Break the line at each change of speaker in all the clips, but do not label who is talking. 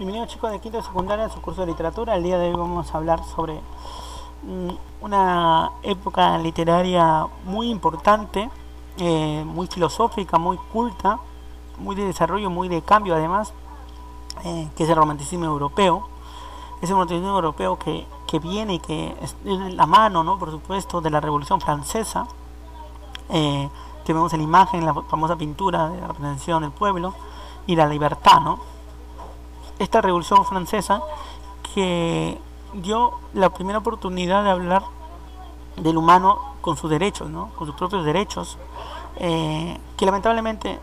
Bienvenidos chicos de quinto de secundaria a su curso de literatura. El día de hoy vamos a hablar sobre una época literaria muy importante, muy filosófica, muy culta, muy de desarrollo, muy de cambio además, que es el romanticismo europeo. Es el romanticismo europeo que viene y que es de la mano, ¿no? Por supuesto, de la Revolución Francesa, que vemos en la imagen, la famosa pintura de la representación del pueblo y la libertad, ¿no? Esta revolución francesa que dio la primera oportunidad de hablar del humano con sus derechos, ¿no? Con sus propios derechos, que lamentablemente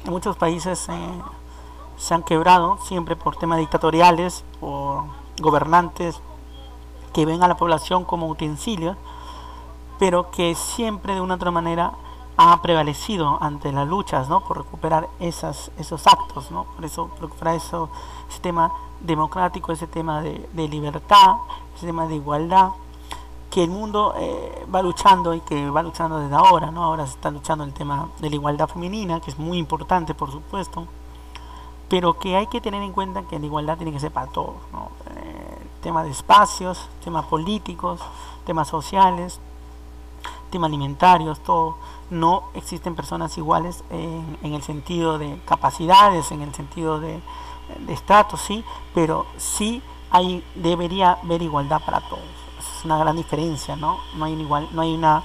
en muchos países se han quebrado siempre por temas dictatoriales, por gobernantes que ven a la población como utensilios, pero que siempre de una u otra manera ha prevalecido ante las luchas, ¿no? Por recuperar esos actos, ¿no? Por eso recuperar ese tema democrático, ese tema de libertad, ese tema de igualdad, que el mundo va luchando y que va luchando desde ahora, ¿no? Ahora se está luchando el tema de la igualdad femenina, que es muy importante, por supuesto, pero que hay que tener en cuenta que la igualdad tiene que ser para todos, ¿no? Temas de espacios, temas políticos, temas sociales, temas alimentarios, todo. No existen personas iguales en el sentido de capacidades, en el sentido de estatus, sí, pero sí debería haber igualdad para todos. Es una gran diferencia, ¿no? No hay una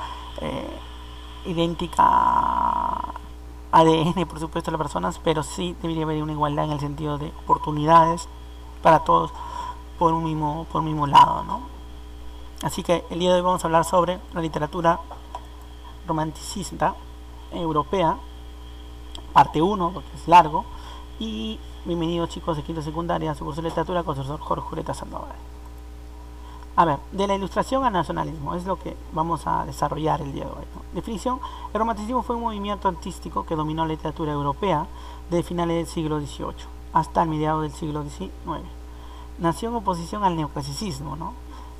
idéntica ADN, por supuesto, de las personas, pero sí debería haber una igualdad en el sentido de oportunidades para todos por un mismo lado, ¿no? Así que el día de hoy vamos a hablar sobre la literatura romanticista europea, parte 1, porque es largo. Y bienvenidos chicos de quinto secundaria a su curso de literatura con el profesor Jorge Ureta Sandoval. A ver, de la ilustración al nacionalismo es lo que vamos a desarrollar el día de hoy, ¿no? Definición: el romanticismo fue un movimiento artístico que dominó la literatura europea desde finales del siglo XVIII hasta el mediados del siglo XIX. Nació en oposición al neoclasicismo, ¿no?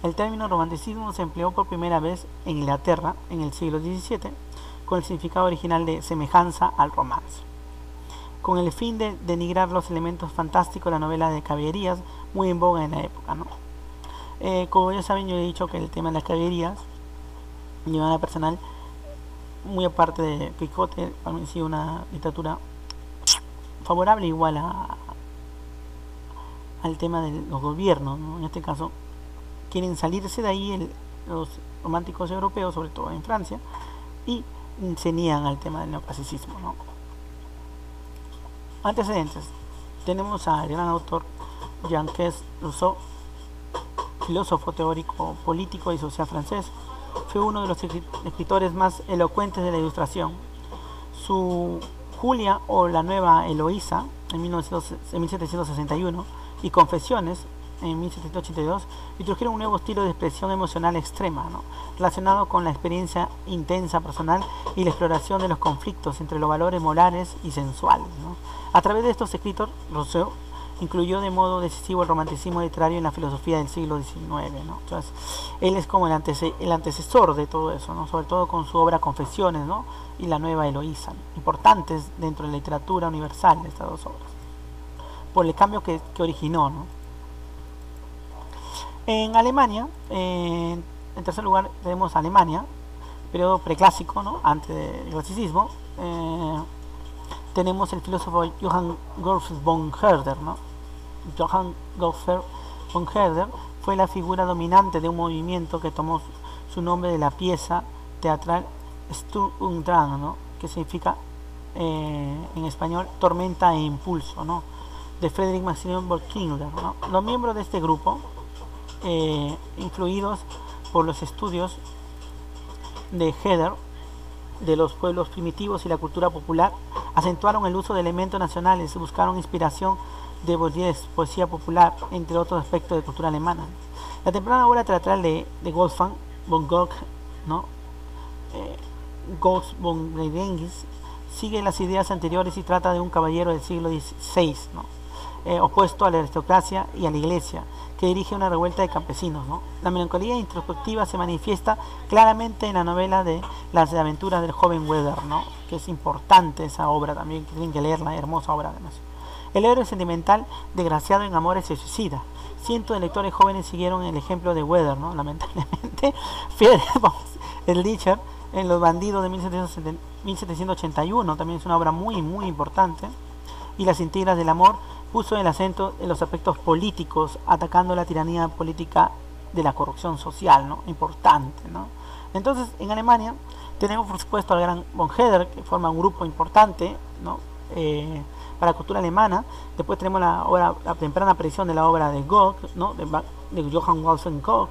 El término romanticismo se empleó por primera vez en Inglaterra en el siglo XVII con el significado original de semejanza al romance, con el fin de denigrar los elementos fantásticos de la novela de caballerías muy en boga en la época, ¿no? Como ya saben, yo he dicho que el tema de las caballerías, de manera personal, muy aparte de Quijote, para mí ha sido una literatura favorable igual al tema de los gobiernos, ¿no? En este caso quieren salirse de ahí los románticos europeos, sobre todo en Francia, y se niegan al tema del neoclasicismo, ¿no? Antecedentes: tenemos al gran autor Jean-Jacques Rousseau, filósofo teórico, político y social francés. Fue uno de los escritores más elocuentes de la Ilustración. Su Julia o la Nueva Eloísa en 1761 y Confesiones en 1782 introdujeron un nuevo estilo de expresión emocional extrema, ¿no? Relacionado con la experiencia intensa personal y la exploración de los conflictos entre los valores morales y sensuales, ¿no? A través de estos escritos, Rousseau incluyó de modo decisivo el romanticismo literario en la filosofía del siglo XIX, ¿no? Entonces, él es como el antecesor de todo eso, ¿no? Sobre todo con su obra Confesiones, ¿no? Y la Nueva Eloísa, ¿no? Importantes dentro de la literatura universal de estas dos obras, por el cambio que originó, ¿no? En Alemania, en tercer lugar tenemos Alemania, periodo preclásico, ¿no? Antes del clasicismo. Tenemos el filósofo Johann Gottfried von Herder, ¿no? Johann Gottfried von Herder fue la figura dominante de un movimiento que tomó su nombre de la pieza teatral Sturm und Drang, ¿no? Que significa en español tormenta e impulso, ¿no? De Friedrich Maximilian von Schiller, ¿no? Los miembros de este grupo, influidos por los estudios de Herder de los pueblos primitivos y la cultura popular, acentuaron el uso de elementos nacionales y buscaron inspiración de Baudelaire, poesía popular, entre otros aspectos de cultura alemana. La temprana obra teatral de Wolfgang von Goethe, ¿no? Ghost von Redengis, sigue las ideas anteriores y trata de un caballero del siglo XVI, ¿no? Opuesto a la aristocracia y a la iglesia, que dirige una revuelta de campesinos, ¿no? La melancolía introspectiva se manifiesta claramente en la novela de Las aventuras del joven Werther, ¿no? Que es importante esa obra también, que tienen que leerla, hermosa obra además. El héroe sentimental, desgraciado en amores, se suicida. Cientos de lectores jóvenes siguieron el ejemplo de Weather, ¿no? Lamentablemente, Friedrich en Los bandidos de 1781 también es una obra muy importante. Y Las intrigas del amor puso el acento en los aspectos políticos, atacando la tiranía política de la corrupción social, ¿no? Importante, ¿no? Entonces, en Alemania tenemos por supuesto al gran von Heder, que forma un grupo importante, ¿no? Para la cultura alemana. Después tenemos la temprana aparición de la obra de Gogh, ¿no? de Johann Wolfgang Gogh,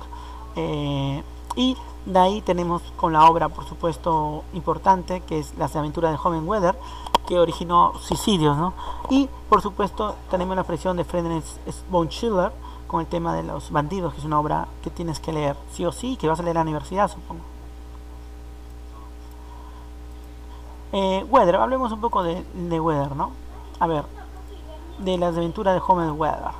y de ahí tenemos con la obra, por supuesto, importante, que es Las aventuras del joven Werther, que originó suicidios, ¿no? Y por supuesto tenemos la aparición de Friedrich von Schiller con el tema de los bandidos, que es una obra que tienes que leer sí o sí, que vas a leer a la universidad, supongo. Werther, hablemos un poco de Werther, ¿no? A ver, de las aventuras del joven Werther.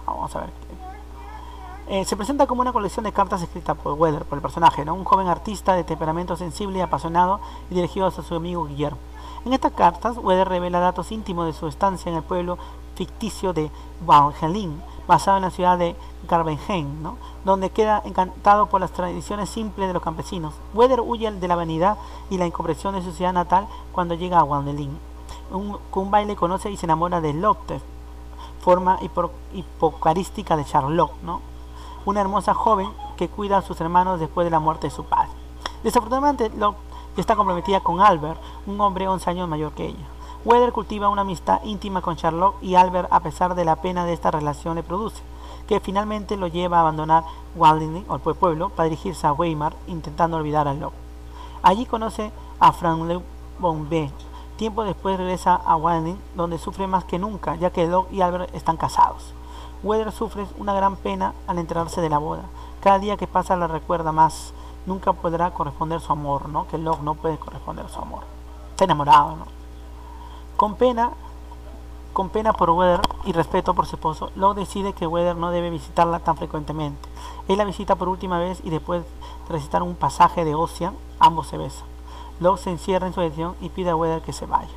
Vamos a ver. Se presenta como una colección de cartas escritas por Werther, por el personaje, ¿no? Un joven artista de temperamento sensible y apasionado y dirigido hacia su amigo Guillermo. En estas cartas, Werther revela datos íntimos de su estancia en el pueblo ficticio de Valhelin, basado en la ciudad de Garbenheim, ¿no? Donde queda encantado por las tradiciones simples de los campesinos. Werther huye de la vanidad y la incomprensión de su ciudad natal cuando llega a Valhelin. Con un baile conoce y se enamora de Lotte, forma hipocarística de Charlotte, ¿no? Una hermosa joven que cuida a sus hermanos después de la muerte de su padre. Desafortunadamente, Lotte está comprometida con Albert, un hombre 11 años mayor que ella. Werther cultiva una amistad íntima con Charlotte y Albert, a pesar de la pena de esta relación le produce, que finalmente lo lleva a abandonar Walding, o el pueblo, para dirigirse a Weimar, intentando olvidar a Lotte. Allí conoce a Frank von B. Tiempo después regresa a Walding, donde sufre más que nunca, ya que Lotte y Albert están casados. Werther sufre una gran pena al enterarse de la boda. Cada día que pasa la recuerda más. Nunca podrá corresponder su amor, ¿no? Que Lotte no puede corresponder su amor. Está enamorado, ¿no? Con pena por Werther y respeto por su esposo, Lotte decide que Werther no debe visitarla tan frecuentemente. Él la visita por última vez y después de recitar un pasaje de Ossian, ambos se besan. Lotte se encierra en su habitación y pide a Werther que se vaya.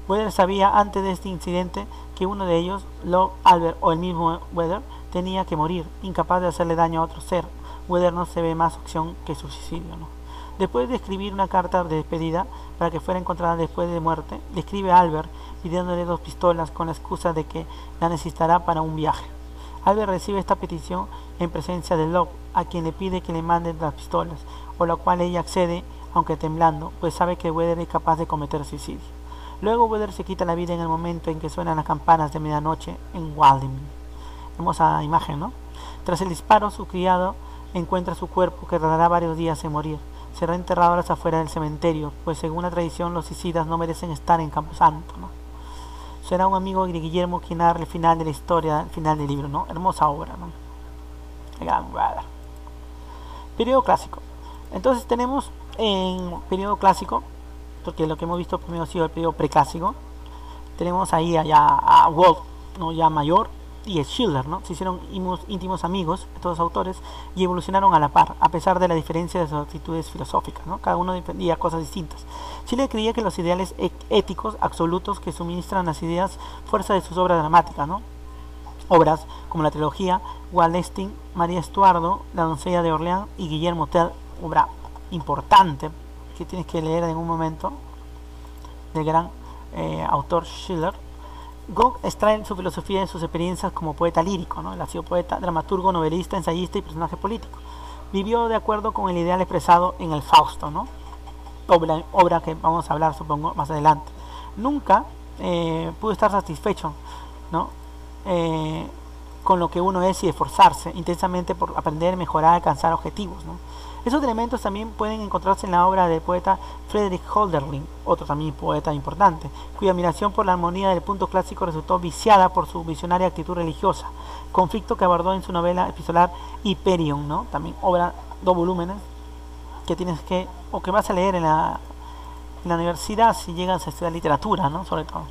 Werther sabía antes de este incidente que uno de ellos, Lotte, Albert o el mismo Werther, tenía que morir, incapaz de hacerle daño a otro ser. Werther no se ve más opción que su suicidio, ¿no? Después de escribir una carta de despedida para que fuera encontrada después de muerte, le escribe a Albert pidiéndole 2 pistolas con la excusa de que la necesitará para un viaje. Albert recibe esta petición en presencia de Lotte, a quien le pide que le manden las pistolas, por lo cual ella accede, aunque temblando, pues sabe que Werther es capaz de cometer suicidio. Luego Werther se quita la vida en el momento en que suenan las campanas de medianoche en Walding. Hermosa imagen, ¿no? Tras el disparo, su criado encuentra su cuerpo, que tardará varios días en morir. Será enterrado a las afueras del cementerio, pues según la tradición los suicidas no merecen estar en Camposanto, ¿no? Será un amigo de Guillermo quien narra el final de la historia, el final del libro, ¿no? Hermosa obra, ¿no? El gran Werther. Periodo clásico. Entonces tenemos en periodo clásico, porque lo que hemos visto primero ha sido el periodo preclásico, tenemos ahí allá a Wolf, ¿no? Ya mayor, y Schiller, ¿no? Se hicieron íntimos amigos, estos autores, y evolucionaron a la par, a pesar de la diferencia de sus actitudes filosóficas, ¿no? Cada uno defendía cosas distintas. Schiller creía que los ideales éticos absolutos que suministran las ideas fuerza de sus obras dramáticas, ¿no? Obras como la trilogía Wallenstein, María Estuardo, La doncella de Orleans y Guillermo Tell, obra importante que tienes que leer en un momento, del gran autor Schiller. Gogh extrae su filosofía de sus experiencias como poeta lírico, ¿no? Él ha sido poeta, dramaturgo, novelista, ensayista y personaje político. Vivió de acuerdo con el ideal expresado en el Fausto, ¿no? Obra que vamos a hablar, supongo, más adelante. Nunca pudo estar satisfecho, ¿no? Con lo que uno es y esforzarse intensamente por aprender, mejorar, alcanzar objetivos, ¿no? Esos elementos también pueden encontrarse en la obra del poeta Friedrich Hölderlin, otro también poeta importante, cuya admiración por la armonía del punto clásico resultó viciada por su visionaria actitud religiosa, conflicto que abordó en su novela epistolar Hyperion, ¿no? También obra, 2 volúmenes, que tienes que, o que vas a leer en la universidad si llegas a estudiar literatura, ¿no? Sobre todo.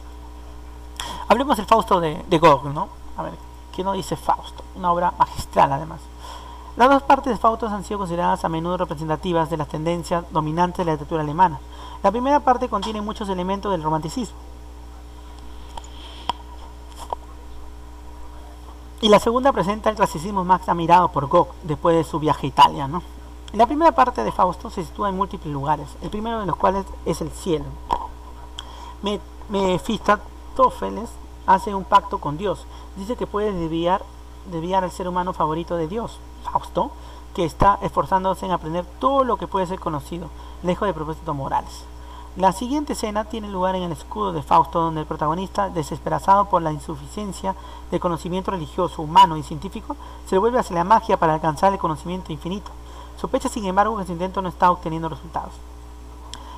Hablemos del Fausto de Gogh, ¿no? A ver, ¿qué nos dice Fausto? Una obra magistral, además. Las 2 partes de Fausto han sido consideradas a menudo representativas de las tendencias dominantes de la literatura alemana. La primera parte contiene muchos elementos del romanticismo, Y la segunda presenta el clasicismo más admirado por Gog después de su viaje a Italia, ¿no? La primera parte de Fausto se sitúa en múltiples lugares, el primero de los cuales es el cielo. Mefistófeles hace un pacto con Dios. Dice que puede desviar al ser humano favorito de Dios, Fausto, que está esforzándose en aprender todo lo que puede ser conocido, lejos de propósitos morales. La siguiente escena tiene lugar en el escudo de Fausto, donde el protagonista, desesperazado por la insuficiencia del conocimiento religioso, humano y científico, se vuelve hacia la magia para alcanzar el conocimiento infinito. Sospecha, sin embargo, que su intento no está obteniendo resultados.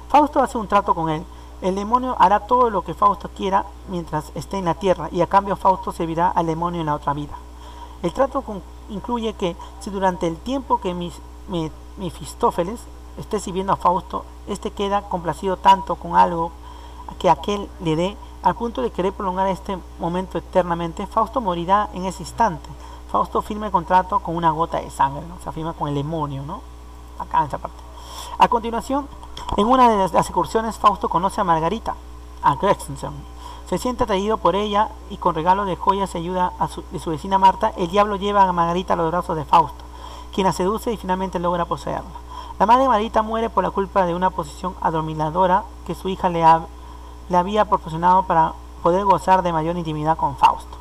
Fausto hace un trato con él. El demonio hará todo lo que Fausto quiera mientras esté en la tierra, y a cambio Fausto servirá al demonio en la otra vida. El trato incluye que si durante el tiempo que Mefistófeles esté sirviendo a Fausto, este queda complacido tanto con algo que aquel le dé, al punto de querer prolongar este momento eternamente, Fausto morirá en ese instante. Fausto firma el contrato con una gota de sangre, ¿no? Se firma con el demonio, ¿no? Acá en esta parte. A continuación, en una de las excursiones, Fausto conoce a Margarita, a Gretchen. Se siente atraído por ella y con regalo de joyas y ayuda de su vecina Marta, el diablo lleva a Margarita a los brazos de Fausto, quien la seduce y finalmente logra poseerla. La madre de Margarita muere por la culpa de una posición adormilladora que su hija le había proporcionado para poder gozar de mayor intimidad con Fausto.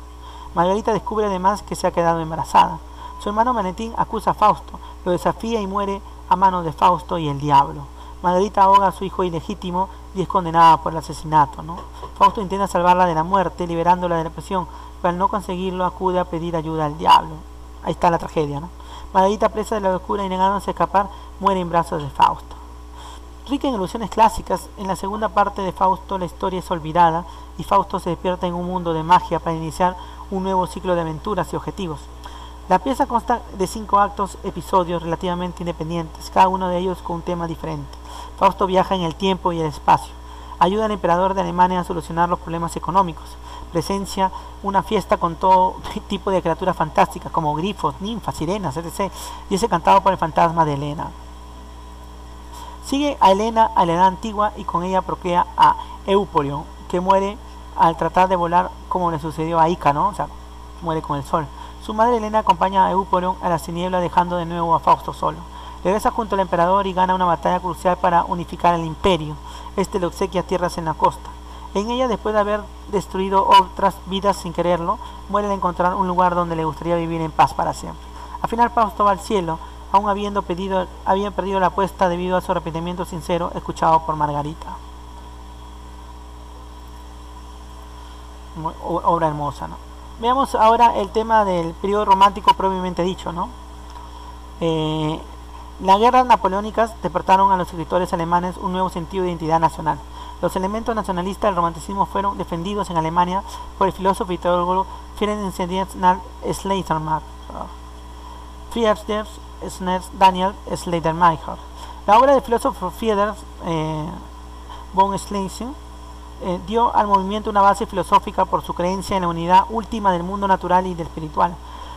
Margarita descubre además que se ha quedado embarazada. Su hermano Valentín acusa a Fausto, lo desafía y muere a manos de Fausto y el diablo. Margarita ahoga a su hijo ilegítimo y es condenada por el asesinato, ¿no? Fausto intenta salvarla de la muerte, liberándola de la prisión, pero al no conseguirlo acude a pedir ayuda al diablo. Ahí está la tragedia, ¿no? Margarita, presa de la locura y negándose a escapar, muere en brazos de Fausto. Rica en ilusiones clásicas, en la segunda parte de Fausto la historia es olvidada y Fausto se despierta en un mundo de magia para iniciar un nuevo ciclo de aventuras y objetivos. La pieza consta de 5 episodios relativamente independientes, cada uno de ellos con un tema diferente. Fausto viaja en el tiempo y el espacio, ayuda al emperador de Alemania a solucionar los problemas económicos, presencia una fiesta con todo tipo de criaturas fantásticas como grifos, ninfas, sirenas, etc. y es encantado por el fantasma de Helena. Sigue a Helena a la edad antigua y con ella procrea a Euporion, que muere al tratar de volar como le sucedió a Ica, ¿no? O sea, muere con el sol. Su madre Helena acompaña a Euporion a las tinieblas dejando de nuevo a Fausto solo. Regresa junto al emperador y gana una batalla crucial para unificar el imperio. Este le obsequia tierras en la costa. En ella, después de haber destruido otras vidas sin quererlo, muere al encontrar un lugar donde le gustaría vivir en paz para siempre. Al final Fausto va al cielo, aún había perdido la apuesta debido a su arrepentimiento sincero escuchado por Margarita. Obra hermosa, ¿no? Veamos ahora el tema del periodo romántico propiamente dicho, ¿no? Las guerras napoleónicas despertaron a los escritores alemanes un nuevo sentido de identidad nacional. Los elementos nacionalistas del romanticismo fueron defendidos en Alemania por el filósofo y teólogo Friedrich Schleiermacher. Daniel Schleiermacher. La obra del filósofo Friedrich von Schleiermacher dio al movimiento una base filosófica por su creencia en la unidad última del mundo natural y del espiritual.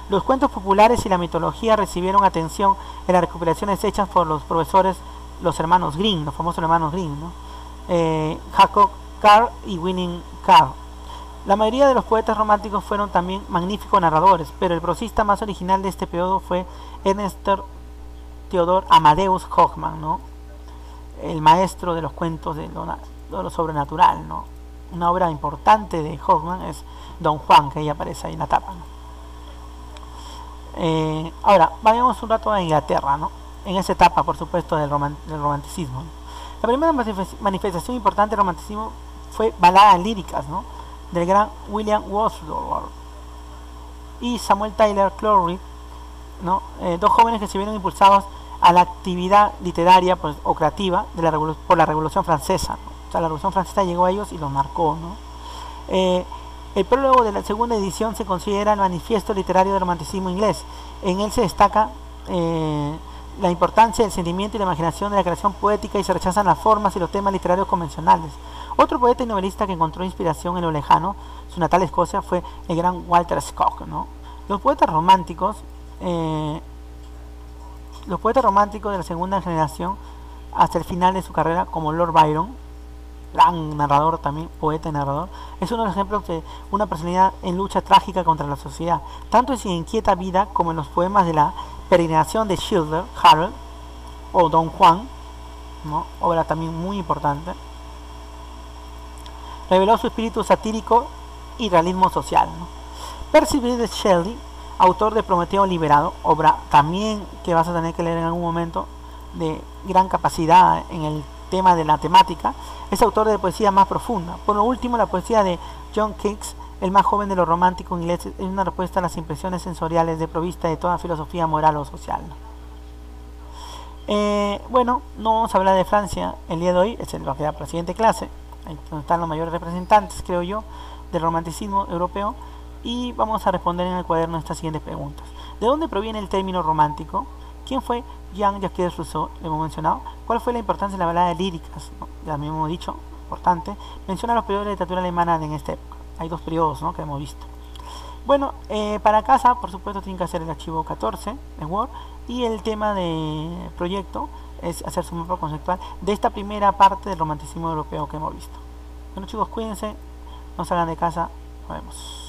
Los cuentos populares y la mitología recibieron atención en las recuperaciones hechas por los profesores, los hermanos Grimm, los famosos hermanos Grimm, ¿no? Jacob Carr y William Carr. La mayoría de los poetas románticos fueron también magníficos narradores, pero el prosista más original de este periodo fue Ernst Theodor Amadeus Hoffmann, ¿no? El maestro de los cuentos de lo sobrenatural, ¿no? Una obra importante de Hoffmann es Don Juan, que ahí aparece ahí en la tapa, ¿no? Ahora, vayamos un rato a Inglaterra, ¿no? En esa etapa, por supuesto, del romanticismo, ¿no? La primera manifestación importante del romanticismo fue baladas líricas, ¿no? Del gran William Wordsworth y Samuel Taylor Coleridge, ¿no? Dos jóvenes que se vieron impulsados a la actividad literaria o creativa por la Revolución Francesa, ¿no? O sea, la Revolución Francesa llegó a ellos y los marcó, ¿no? El prólogo de la segunda edición se considera el manifiesto literario del romanticismo inglés. En él se destaca la importancia del sentimiento y la imaginación de la creación poética y se rechazan las formas y los temas literarios convencionales. Otro poeta y novelista que encontró inspiración en lo lejano, su natal Escocia, fue el gran Walter Scott, ¿no? Los poetas románticos de la segunda generación hasta el final de su carrera, como Lord Byron, gran narrador también, poeta y narrador, es uno de los ejemplos de una personalidad en lucha trágica contra la sociedad, tanto en su inquieta vida como en los poemas de la peregrinación de Schiller, Harold, o Don Juan, ¿no? Obra también muy importante. Reveló su espíritu satírico y realismo social, ¿no? Percy Bysshe Shelley, autor de Prometeo Liberado, obra también que vas a tener que leer en algún momento, de gran capacidad en el tema de la temática, es autor de poesía más profunda. Por lo último, la poesía de John Keats, el más joven de los románticos ingleses, es una respuesta a las impresiones sensoriales desprovista de toda filosofía moral o social, ¿no? Bueno, no vamos a hablar de Francia el día de hoy, es lo que da para la siguiente clase, donde están los mayores representantes, creo yo, del romanticismo europeo, y vamos a responder en el cuaderno estas siguientes preguntas. ¿De dónde proviene el término romántico? ¿Quién fue Jean-Jacques Rousseau? Le hemos mencionado. ¿Cuál fue la importancia de la balada líricas? ¿No? Ya mismo hemos dicho, importante. Menciona los periodos de literatura alemana en esta época. Hay dos periodos, ¿no?, que hemos visto. Bueno, para casa, por supuesto, tienen que hacer el archivo 14 en Word, y el tema de proyecto es hacer su mapa conceptual de esta primera parte del romanticismo europeo que hemos visto. Bueno, chicos, cuídense, no salgan de casa, nos vemos.